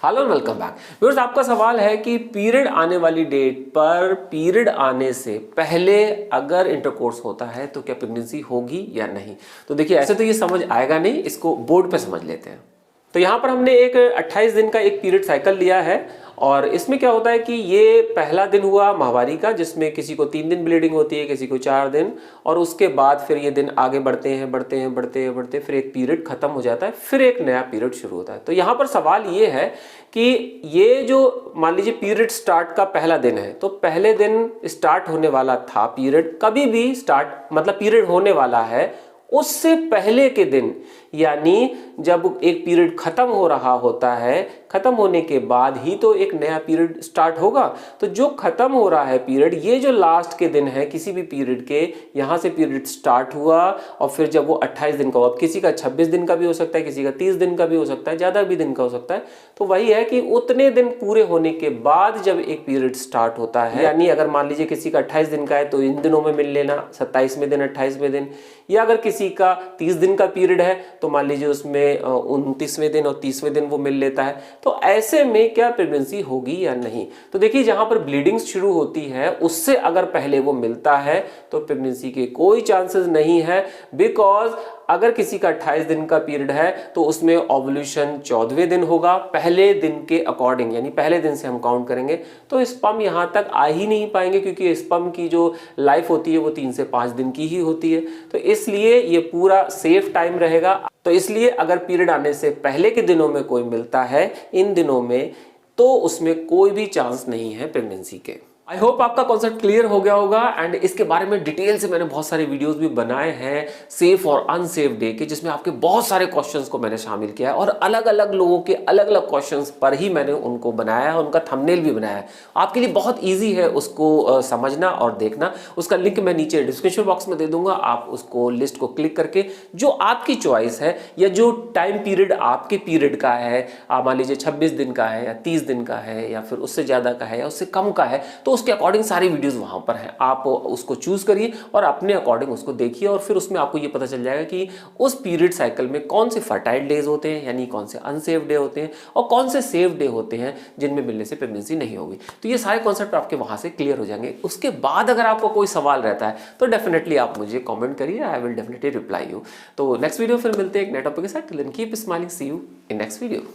Hello and welcome back viewers. आपका सवाल है कि पीरियड आने वाली डेट पर पीरियड आने से पहले अगर इंटरकोर्स होता है तो क्या प्रेगनेंसी होगी या नहीं। तो देखिए, ऐसे तो ये समझ आएगा नहीं, इसको बोर्ड पे समझ लेते हैं। तो यहाँ पर हमने एक 28 दिन का एक पीरियड साइकिल लिया है और इसमें क्या होता है कि ये पहला दिन हुआ माहवारी का, जिसमें किसी को 3 दिन ब्लीडिंग होती है, किसी को 4 दिन, और उसके बाद फिर ये दिन आगे बढ़ते हैं बढ़ते हैं बढ़ते हैं बढ़ते, फिर एक पीरियड खत्म हो जाता है, फिर एक नया पीरियड शुरू होता है। तो यहाँ पर सवाल ये है कि ये जो मान लीजिए पीरियड स्टार्ट का पहला दिन है, तो पहले दिन स्टार्ट होने वाला था पीरियड, कभी भी स्टार्ट मतलब पीरियड होने वाला है उससे पहले के दिन, यानी जब एक पीरियड खत्म हो रहा होता है, खत्म होने के बाद ही तो एक नया पीरियड स्टार्ट होगा। तो जो खत्म हो रहा है पीरियड, ये जो लास्ट के दिन है किसी भी पीरियड के, यहां से पीरियड स्टार्ट हुआ और फिर जब वो 28 दिन का हुआ, किसी का 26 दिन का भी हो सकता है, किसी का 30 दिन का भी हो सकता है, ज्यादा भी दिन का हो सकता है। तो वही है कि उतने दिन पूरे होने के बाद जब एक पीरियड स्टार्ट होता है, यानी अगर मान लीजिए किसी का 28 दिन का है तो इन दिनों में मिल लेना, 27वें दिन 28वें दिन, या अगर किसी का 30 दिन का पीरियड है तो मान लीजिए उसमें 29वें दिन और 30वें दिन वो मिल लेता है। तो ऐसे में क्या प्रेगनेंसी होगी या नहीं। तो देखिए, जहां पर ब्लीडिंग शुरू होती है उससे अगर पहले वो मिलता है तो प्रेगनेंसी के कोई चांसेस नहीं है, बिकॉज अगर किसी का 28 दिन का पीरियड है तो उसमें ओव्यूलेशन 14वें दिन होगा पहले दिन के अकॉर्डिंग, यानी पहले दिन से हम काउंट करेंगे। तो स्पर्म यहां तक आ ही नहीं पाएंगे क्योंकि स्पर्म की जो लाइफ होती है वो 3 से 5 दिन की ही होती है। तो इसलिए ये पूरा सेफ टाइम रहेगा। तो इसलिए अगर पीरियड आने से पहले के दिनों में कोई मिलता है इन दिनों में, तो उसमें कोई भी चांस नहीं है प्रेगनेंसी के। आई होप आपका कॉन्सेप्ट क्लियर हो गया होगा। एंड इसके बारे में डिटेल से मैंने बहुत सारे वीडियोस भी बनाए हैं सेफ और अनसेफ डे के, जिसमें आपके बहुत सारे क्वेश्चंस को मैंने शामिल किया है और अलग अलग लोगों के अलग अलग क्वेश्चंस पर ही मैंने उनको बनाया है, उनका थंबनेल भी बनाया है। आपके लिए बहुत ईजी है उसको समझना और देखना। उसका लिंक मैं नीचे डिस्क्रिप्शन बॉक्स में दे दूंगा। आप उसको लिस्ट को क्लिक करके जो आपकी चॉइस है या जो टाइम पीरियड आपके पीरियड का है, मान लीजिए 26 दिन का है या 30 दिन का है या फिर उससे ज्यादा का है या उससे कम का है, तो उसके अकॉर्डिंग सारी वीडियोस वहां पर हैं। आप उसको चूज करिए और अपने अकॉर्डिंग उसको देखिए और फिर उसमें आपको ये पता चल जाएगा कि उस पीरियड साइकिल में कौन से फर्टाइल डेज होते हैं, यानी कौन से अनसेफ डे होते हैं और कौन से सेफ डे होते हैं जिनमें मिलने से प्रेगनेंसी नहीं होगी। तो ये सारे कॉन्सेप्ट आपके वहां से क्लियर हो जाएंगे। उसके बाद अगर आपको कोई सवाल रहता है तो डेफिनेटली आप मुझे कॉमेंट करिए, I will definitely reply you. तो नेक्स्ट वीडियो फिर मिलते हैं एक नए टॉपिक के साथ। Till then keep smiling, see you in next video.